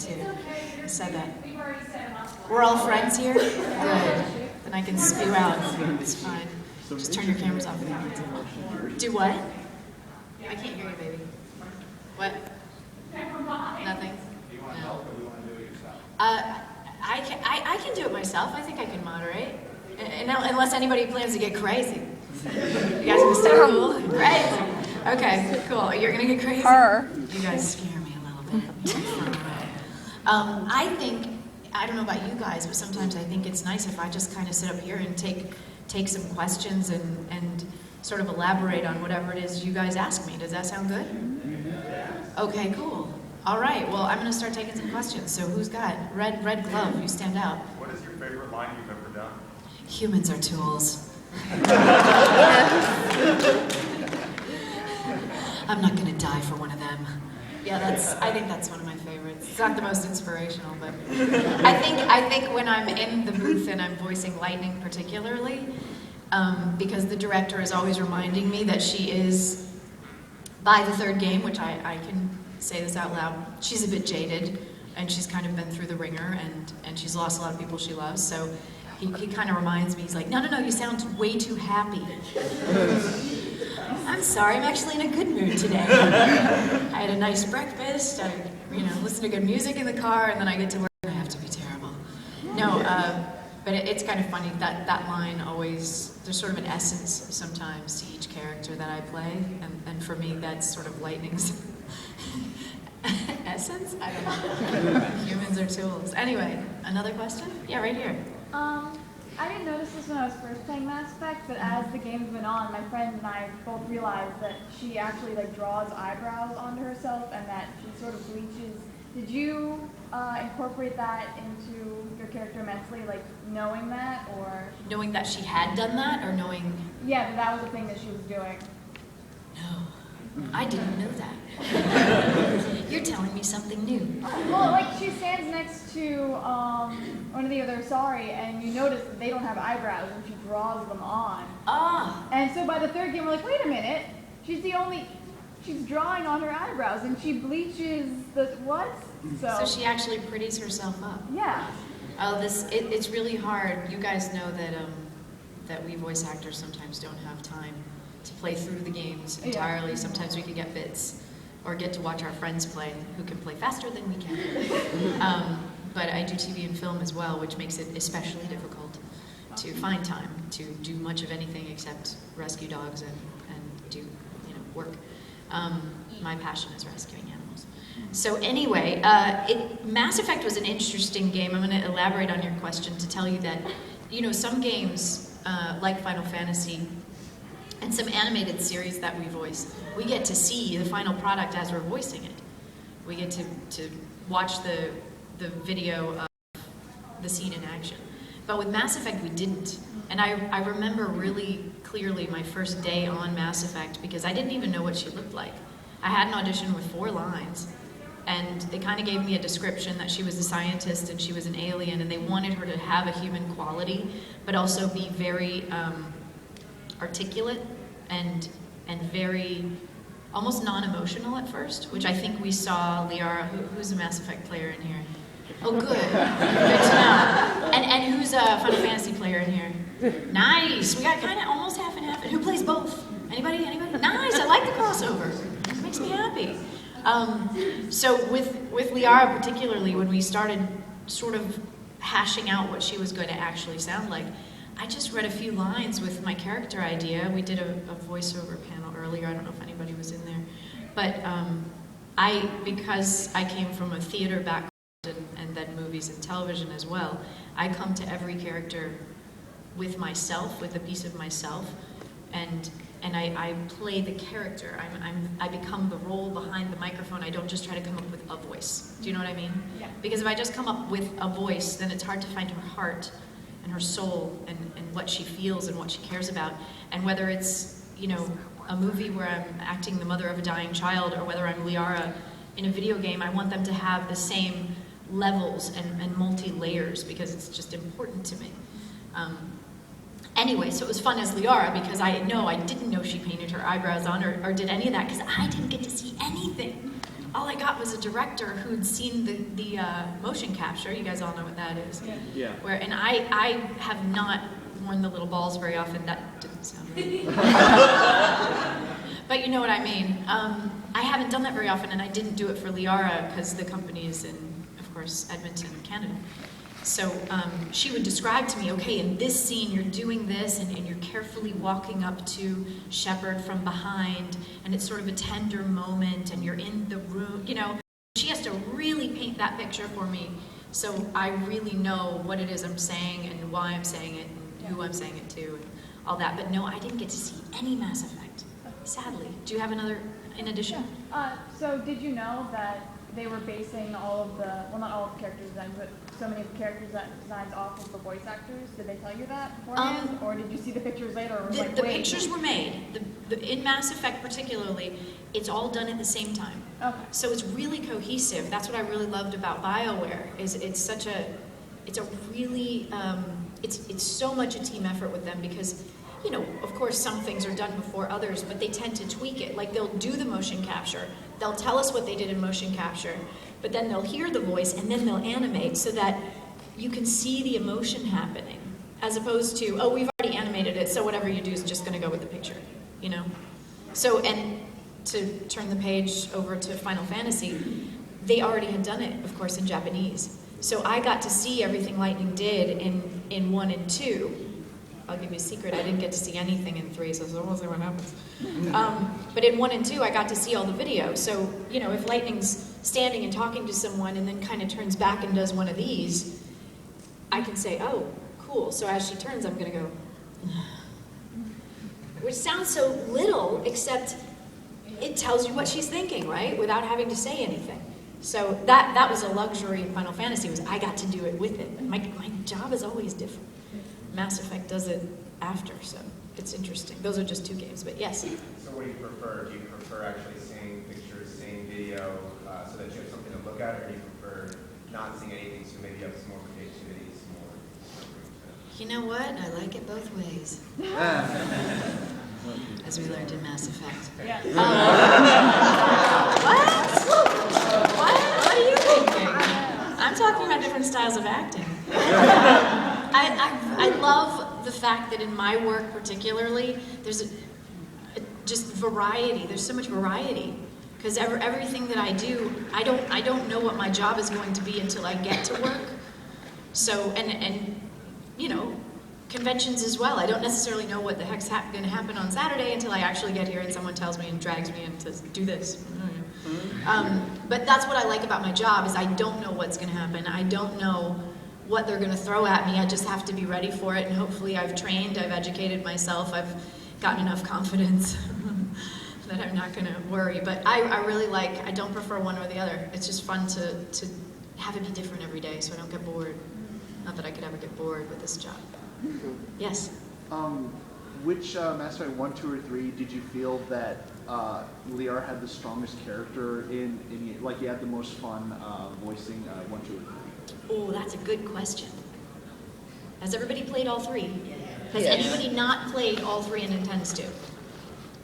too. I said that. We're all friends here? Good. Then I can spew out. It's fine. Just turn your cameras off if you need to. Do what? I can't hear you, baby. What? Nothing? No. I can do it myself. I think I can moderate. Unless anybody plans to get crazy. You guys gonna stay cool? Crazy. Okay, cool. You're gonna get crazy? You guys scare me a little bit. I don't know about you guys, but sometimes I think it's nice if I just kind of sit up here and take some questions and sort of elaborate on whatever it is you guys ask me. Does that sound good? Okay, cool. All right, well, I'm gonna start taking some questions. So who's got red glove? You stand out. What is your favorite line you've ever done? Humans are tools. I'm not gonna die for one of them. Yeah, I think that's one of my favorites. It's not the most inspirational, but I think when I'm in the booth and I'm voicing Lightning particularly, because the director is always reminding me that she is, by the third game, which I can say this out loud, she's a bit jaded, and she's kind of been through the ringer, and she's lost a lot of people she loves, so he kind of reminds me, he's like, no, you sound way too happy. I'm sorry, I'm actually in a good mood today. I had a nice breakfast, I listened to good music in the car, and then I get to work and I have to be terrible. No, but it's kind of funny, that line always, there's sort of an essence sometimes to each character that I play, and for me that's sort of Lightning's essence? I don't know. Humans are tools. Anyway, another question? Yeah, right here. I didn't notice this when I was first playing Mass Effect, but as the games went on, my friend and I both realized that she actually draws eyebrows onto herself and that she sort of bleaches. Did you incorporate that into your character immensely, knowing that, or? Knowing that she had done that, or knowing? Yeah, that was the thing that she was doing. No, I didn't know that. You're telling me something new. Well, she stands next to one of the other Asari, and you notice that they don't have eyebrows, and she draws them on. Ah. And so by the third game, we're like, wait a minute, she's drawing on her eyebrows, and she bleaches the, what? So she actually pretties herself up. Yeah. Oh, it's really hard. You guys know that we voice actors sometimes don't have time to play through the games entirely. Yeah. Sometimes we can get bits, or get to watch our friends play, who can play faster than we can. But I do TV and film as well, which makes it especially difficult to find time to do much of anything except rescue dogs and do work. My passion is rescuing animals. So anyway, Mass Effect was an interesting game. I'm going to elaborate on your question to tell you that, some games like Final Fantasy and some animated series that we voice, we get to see the final product as we're voicing it. We get to watch the video of the scene in action. But with Mass Effect, we didn't. And I remember really clearly my first day on Mass Effect because I didn't even know what she looked like. I had an audition with 4 lines, and they kind of gave me a description that she was a scientist and she was an alien, and they wanted her to have a human quality, but also be very articulate and very almost non-emotional at first, which I think we saw Liara, who's a Mass Effect player in here. Oh, good. Good to know. And who's a Final Fantasy player in here? Nice. We got kind of almost half and half. And who plays both? Anybody? Nice. I like the crossover. It makes me happy. So with Liara particularly, when we started sort of hashing out what she was going to actually sound like, I just read a few lines with my character idea. We did a voiceover panel earlier. I don't know if anybody was in there. But because I came from a theater background and then movies and television as well, I come to every character with myself, with a piece of myself, and I play the character. I become the role behind the microphone. I don't just try to come up with a voice. Do you know what I mean? Yeah. Because if I just come up with a voice, then it's hard to find her heart and her soul and what she feels and what she cares about. And whether it's, a movie where I'm acting the mother of a dying child, or whether I'm Liara in a video game, I want them to have the same levels and multi-layers, because it's just important to me. Anyway, so it was fun as Liara, because I didn't know she painted her eyebrows on or did any of that, because I didn't get to see anything. all I got was a director who'd seen the motion capture. You guys all know what that is. Yeah. And I have not worn the little balls very often. That didn't sound right. But you know what I mean. I haven't done that very often, and I didn't do it for Liara because the company is in, of course, Edmonton, Canada. So she would describe to me, okay, in this scene you're doing this, and you're carefully walking up to Shepard from behind, and it's sort of a tender moment, and you're in the room, you know. She has to really paint that picture for me, so I really know what it is I'm saying, and why I'm saying it, and who I'm saying it to, and all that. But no, I didn't get to see any Mass Effect, sadly. Do you have another in addition? So did you know that they were basing all of the, well, not all of the character designs, but so many of the character designs off of the voice actors? Did they tell you that beforehand? Or did you see the pictures later? Or was like, The wait. pictures were made. In Mass Effect particularly, it's all done at the same time. Okay. So it's really cohesive. That's what I really loved about BioWare, is it's so much a team effort with them because, you know, of course some things are done before others, but they tend to tweak it. Like they'll do the motion capture, they'll tell us what they did in motion capture, but then they'll hear the voice and then they'll animate so that you can see the emotion happening, as opposed to, oh, we've already animated it, so whatever you do is just going to go with the picture, you know? So, and to turn the page over to Final Fantasy, they already had done it, of course, in Japanese. So I got to see everything Lightning did in 1 and 2. I'll give you a secret, I didn't get to see anything in 3, so we'll see what happens. But in 1 and 2, I got to see all the video. So, you know, if Lightning's standing and talking to someone and then kind of turns back and does one of these, I can say, oh, cool. So as she turns, I'm going to go, which sounds so little, except it tells you what she's thinking, right? Without having to say anything. So that was a luxury in Final Fantasy, was I got to do it with it. My job is always different. Mass Effect does it after, so it's interesting. Those are just 2 games, but yes. So what do you prefer? Do you prefer actually seeing pictures, seeing video, so that you have something to look at, or do you prefer not seeing anything, so maybe you have some more creativity, some more... You know what? I like it both ways. As we learned in Mass Effect. Yeah. What? What are you thinking? I'm talking about different styles of acting. I love the fact that in my work particularly, there's just variety. There's so much variety. Because everything that I do, I don't know what my job is going to be until I get to work. So, and you know, conventions as well. I don't necessarily know what the heck's going to happen on Saturday until I actually get here and someone tells me and drags me in to do this. But that's what I like about my job, is I don't know what's going to happen. I don't know what they're going to throw at me. I just have to be ready for it, and hopefully I've trained, I've educated myself, I've gotten enough confidence that I'm not going to worry. But I really like, I don't prefer one or the other. It's just fun to have it be different every day so I don't get bored. Not that I could ever get bored with this job. Yes? Which Mass Effect 1, 2, or 3 did you feel that Liara had the strongest character in like you had the most fun voicing 1, 2, or 3? Oh, that's a good question. Has everybody played all 3? Has Yes. anybody not played all 3 and intends to?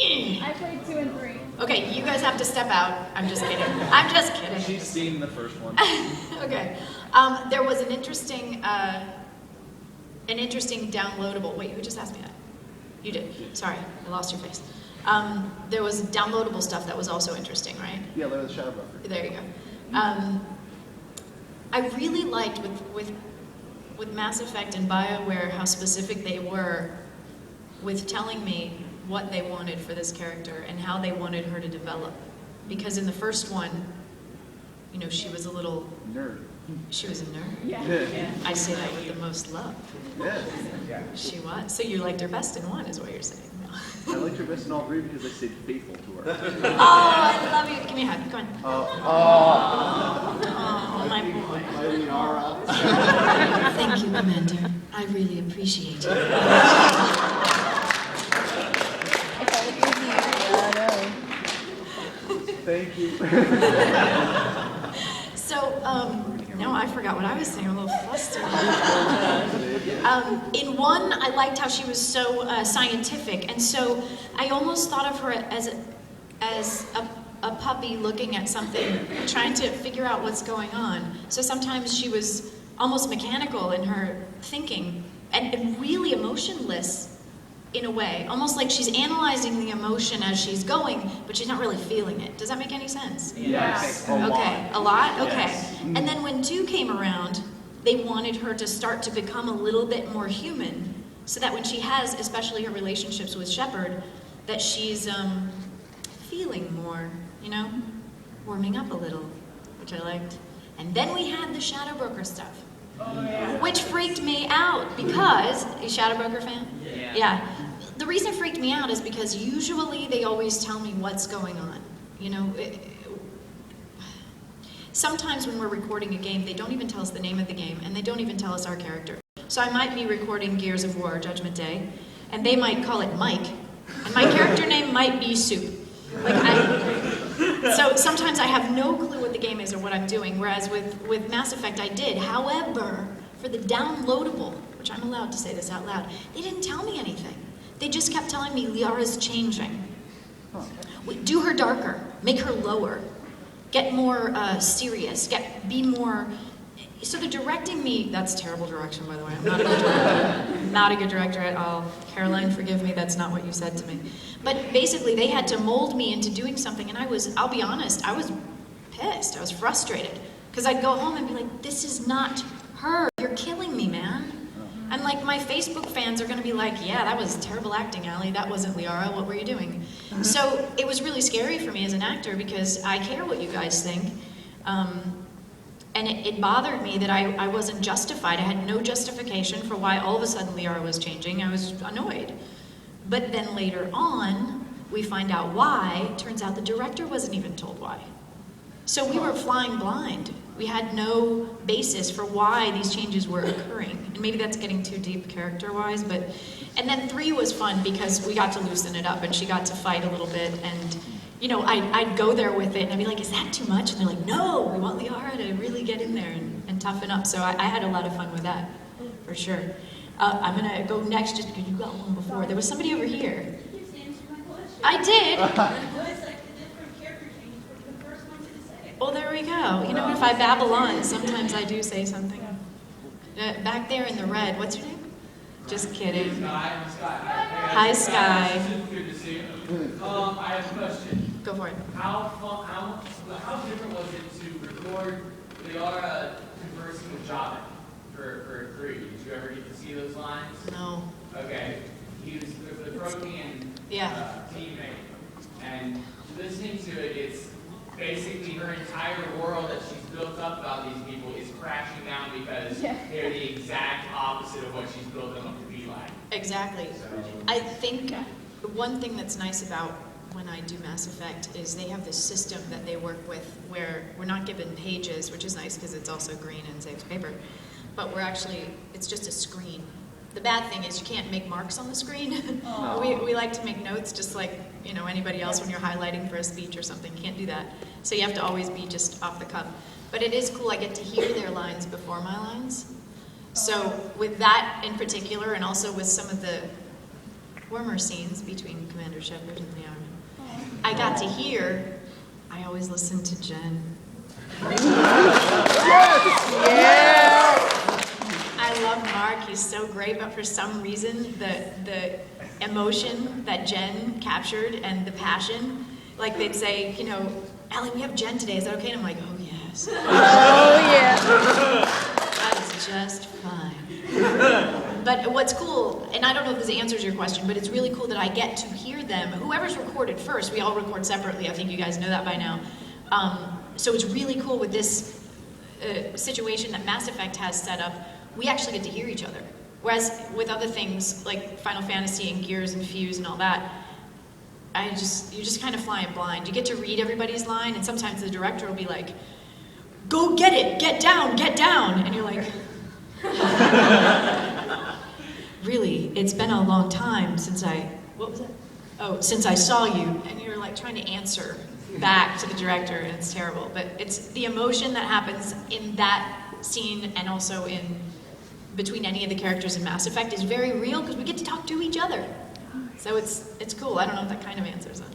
I played 2 and 3. Okay, you guys have to step out. I'm just kidding. I'm just kidding. She's seen the first one. Okay. There was an interesting downloadable. Wait, who just asked me that? You did. Sorry, I lost your face. There was downloadable stuff that was also interesting, right? Yeah, Lair of the Shadow Buffer. There you go. I really liked with Mass Effect and BioWare how specific they were with telling me what they wanted for this character and how they wanted her to develop. Because in the first one, you know, she was a little... Nerd. She was a nerd. Yeah. Yeah. I say that with the most love. Yeah. Yeah. She was. So you liked her best in 1 is what you're saying. No. I liked her best in all 3 because I stayed faithful to her. Oh, I love you. Give me a hug. Come on. Oh, my boy. My Liara. Thank you, Commander. I really appreciate it. Thank you. So, no, I forgot what I was saying. I'm a little flustered. In 1, I liked how she was so scientific, and so I almost thought of her as a puppy looking at something, trying to figure out what's going on. So sometimes she was almost mechanical in her thinking and really emotionless in a way, almost like she's analyzing the emotion as she's going, but she's not really feeling it. Does that make any sense? Yes. A lot. Okay, a lot? Okay. Yes. And then when 2 came around, they wanted her to start to become a little bit more human, so that when she has, especially her relationships with Shepard, that she's feeling more, you know, warming up a little, which I liked. And then we had the Shadow Broker stuff, which freaked me out because, are you a Shadow Broker fan? Yeah. The reason it freaked me out is because usually they always tell me what's going on. You know, sometimes when we're recording a game, they don't even tell us the name of the game, and they don't even tell us our character. So I might be recording Gears of War, Judgment Day, and they might call it Mike, and my character name might be Soup. So sometimes I have no clue what the game is or what I'm doing, whereas with Mass Effect I did. However, for the downloadable, which I'm allowed to say this out loud, they didn't tell me anything. They just kept telling me Liara's changing. Do her darker, make her lower, get more serious, be more... So they're directing me, that's terrible direction by the way, I'm not a good director. Not a good director at all. Caroline, forgive me, that's not what you said to me. But basically they had to mold me into doing something, and I'll be honest, I was pissed, I was frustrated. Because I'd go home and be like, this is not her, you're killing me, man. And like my Facebook fans are gonna be like, yeah, that was terrible acting, Allie, that wasn't Liara, what were you doing? So it was really scary for me as an actor because I care what you guys think. And it bothered me that I wasn't justified. I had no justification for why all of a sudden Liara was changing. I was annoyed. But then later on, we find out why. Turns out the director wasn't even told why. So we were flying blind. We had no basis for why these changes were occurring. And maybe that's getting too deep character-wise, but... And then 3 was fun because we got to loosen it up and she got to fight a little bit, and you know, I'd go there with it and I'd be like, is that too much? And they're like, no, we want Liara to really get in there and toughen up. So I had a lot of fun with that, for sure. I'm gonna go next just because you got one before. There was somebody over here. You just answered my question. I did. What is like the different character changes for the first one to say? Well, there we go. You know, if I babble on, sometimes I do say something. Back there in the red, what's your name? Just kidding. Sky, I'm Sky. Hi, Sky. Super good to see you. I have a question. Go for it. How different was it to record Liara conversing with Javin for 3? Did you ever get to see those lines? No. Okay. He was the Protean teammate. And listening to it, it's basically her entire world that she's built up about these people is crashing down because they're the exact opposite of what she's built them up to be like. Exactly. I think one thing that's nice about when I do Mass Effect is they have this system that they work with where we're not given pages, which is nice because it's also green and saves paper, but it's just a screen. The bad thing is you can't make marks on the screen. We like to make notes just like, you know, anybody else when you're highlighting for a speech or something. Can't do that. So you have to always be just off the cuff. But it is cool, I get to hear their lines before my lines. So with that in particular, and also with some of the warmer scenes between Commander Shepard and Liara, I got to hear, I always listen to Jen. I love Mark, he's so great, but for some reason, the emotion that Jen captured and the passion, like they'd say, you know, Allie, we have Jen today, is that okay? And I'm like, oh yes. Oh yeah. That is just fine. But what's cool, and I don't know if this answers your question, but it's really cool that I get to hear them. Whoever's recorded first, we all record separately, I think you guys know that by now. So it's really cool with this situation that Mass Effect has set up, we actually get to hear each other. Whereas with other things like Final Fantasy and Gears and Fuse and all that, you're just kind of flying blind. You get to read everybody's line, and sometimes the director will be like, go get it, get down, and you're like, really, it's been a long time since what was it? Oh, since I saw you, and you're like trying to answer back to the director, and it's terrible. But it's the emotion that happens in that scene and also in between any of the characters in Mass Effect is very real because we get to talk to each other. So it's cool. I don't know if that kind of answers it.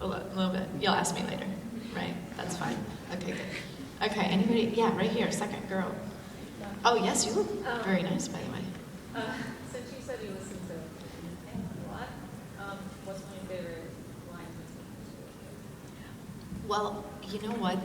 A little bit. You'll ask me later, right? That's fine. Okay, good. Okay, anybody? Yeah, right here, second girl. Oh, yes, you look very nice, by the way. Since you said you listen to a lot, what's one of your favorite lines? Well, you know what?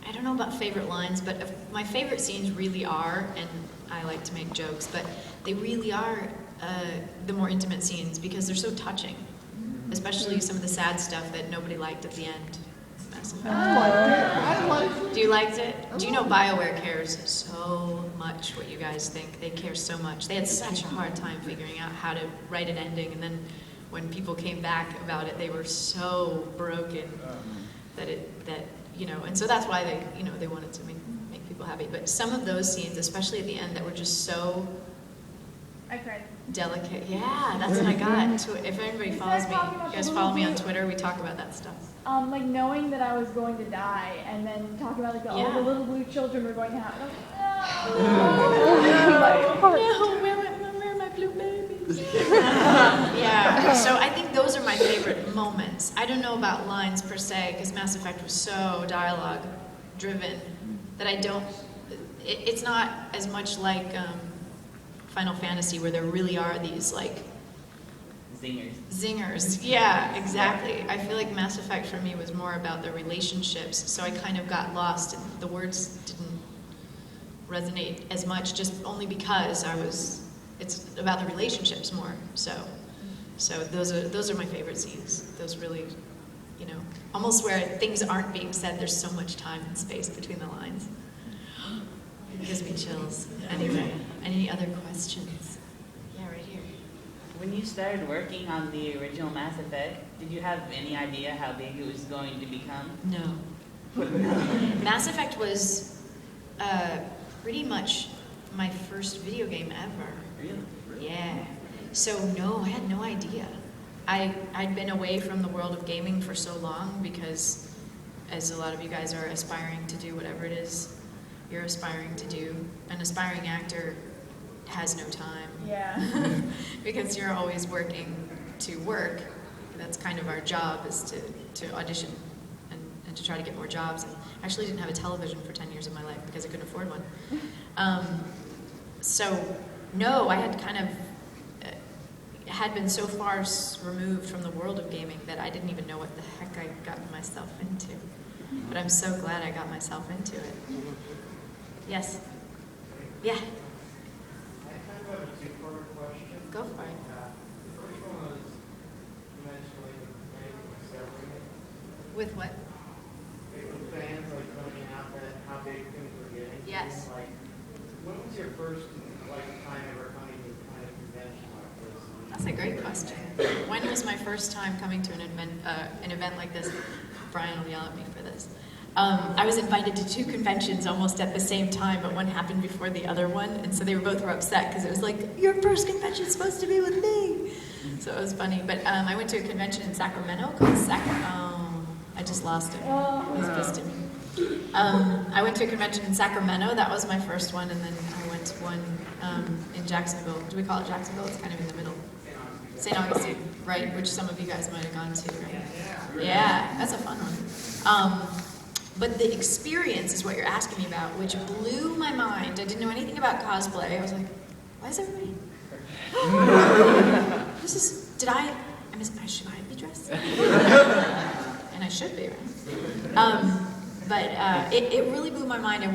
I don't know about favorite lines, but my favorite scenes really are, and I like to make jokes, but they really are the more intimate scenes because they're so touching, especially some of the sad stuff that nobody liked at the end. I liked it. Do you liked it? Do you know BioWare cares so much what you guys think? They care so much. They had such a hard time figuring out how to write an ending, and then when people came back about it, they were so broken that and so that's why they wanted to make people happy. But some of those scenes, especially at the end, that were just so I cried. delicate. Yeah, that's what I got. If anybody follows me, you guys follow me on Twitter, we talk about that stuff. Like knowing that I was going to die, and then talking about like all the little blue children were going to have. No, where are my blue babies? Yeah, so I think those are my favorite moments. I don't know about lines per se, because Mass Effect was so dialogue driven that I don't. It's not as much like Final Fantasy, where there really are these like zingers. Yeah, exactly. I feel like Mass Effect for me was more about the relationships, so I kind of got lost and the words didn't resonate as much, just only because it's about the relationships more. So those are my favorite scenes. Those really, almost where things aren't being said, there's so much time and space between the lines. It gives me chills. Anyway, any other questions? Yeah, right here. When you started working on the original Mass Effect, did you have any idea how big it was going to become? No. Mass Effect was pretty much my first video game ever. Really? Yeah. So no, I had no idea. I'd been away from the world of gaming for so long because, as a lot of you guys are aspiring to do whatever it is you're aspiring to do, an aspiring actor has no time. Yeah. Because you're always working to work. That's kind of our job, is to audition and to try to get more jobs. And I actually didn't have a television for 10 years of my life because I couldn't afford one. So no, I had kind of had been so far removed from the world of gaming that I didn't even know what the heck I got myself into. But I'm so glad I got myself into it. Yes? Yeah? I kind of have a two-part question. Go for it. The first one was, you mentioned like discovering it. With what? With fans like finding out that how big things were getting. Yes. Like, when was your first time ever coming to kind of convention like this? That's a great question. When was my first time coming to an event like this? Brian will yell at me for this. I was invited to 2 conventions almost at the same time, but one happened before the other one, and so they both were upset because it was like, your first convention's supposed to be with me. So it was funny. But I went to a convention in Sacramento called I just lost it. He's pissed at me. I went to a convention in Sacramento. That was my first one, and then I went to one in Jacksonville. Do we call it Jacksonville? It's kind of in the middle. St. Augustine, right? Which some of you guys might have gone to, right? Yeah, that's a fun one. But the experience is what you're asking me about, which blew my mind. I didn't know anything about cosplay. I was like, why is everybody? Should I be dressed? And I should be, right? But it really blew my mind, and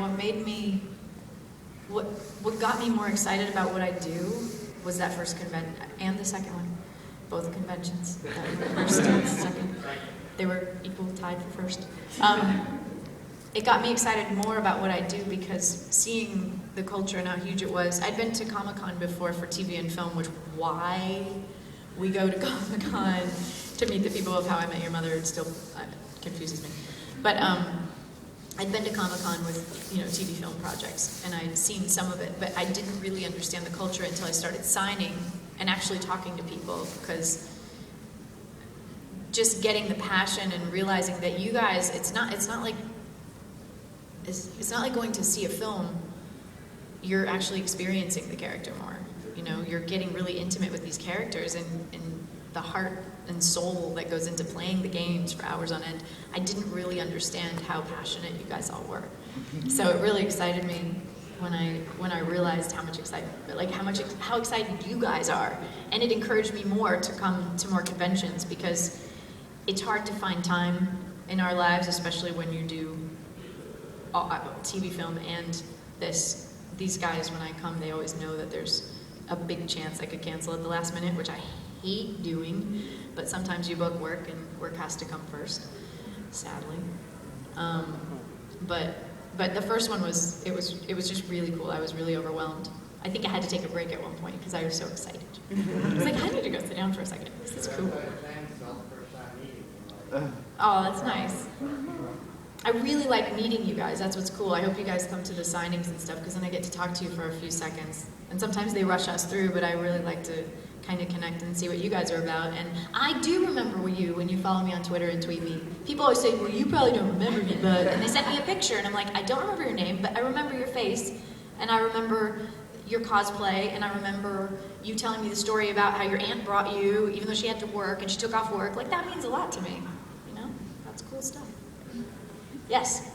what got me more excited about what I do was that first convention and the second one, both conventions, first and second. They were equal, tied for first. It got me excited more about what I do because seeing the culture and how huge it was. I'd been to Comic-Con before for TV and film, which why we go to Comic-Con to meet the people of How I Met Your Mother. It still confuses me. But I'd been to Comic-Con with TV film projects, and I'd seen some of it, but I didn't really understand the culture until I started signing and actually talking to people, because just getting the passion and realizing that you guys, it's not like going to see a film. You're actually experiencing the character more. You're getting really intimate with these characters, and the heart and soul that goes into playing the games for hours on end, I didn't really understand how passionate you guys all were. So it really excited me when I realized how excited you guys are, and it encouraged me more to come to more conventions, because it's hard to find time in our lives, especially when you do TV film and this. These guys, when I come, they always know that there's a big chance I could cancel at the last minute, which I hate doing, but sometimes you book work and work has to come first, sadly. But the first one was just really cool. I was really overwhelmed. I think I had to take a break at one point because I was so excited. I was like, I need to go sit down for a second. This is cool. Oh, that's nice. I really like meeting you guys. That's what's cool. I hope you guys come to the signings and stuff, because then I get to talk to you for a few seconds. And sometimes they rush us through, but I really like to kind of connect and see what you guys are about. And I do remember you when you follow me on Twitter and tweet me. People always say, well, you probably don't remember me, but... And they sent me a picture, and I'm like, I don't remember your name, but I remember your face, and I remember your cosplay, and I remember you telling me the story about how your aunt brought you, even though she had to work, and she took off work. Like, that means a lot to me, you know? That's cool stuff. Yes?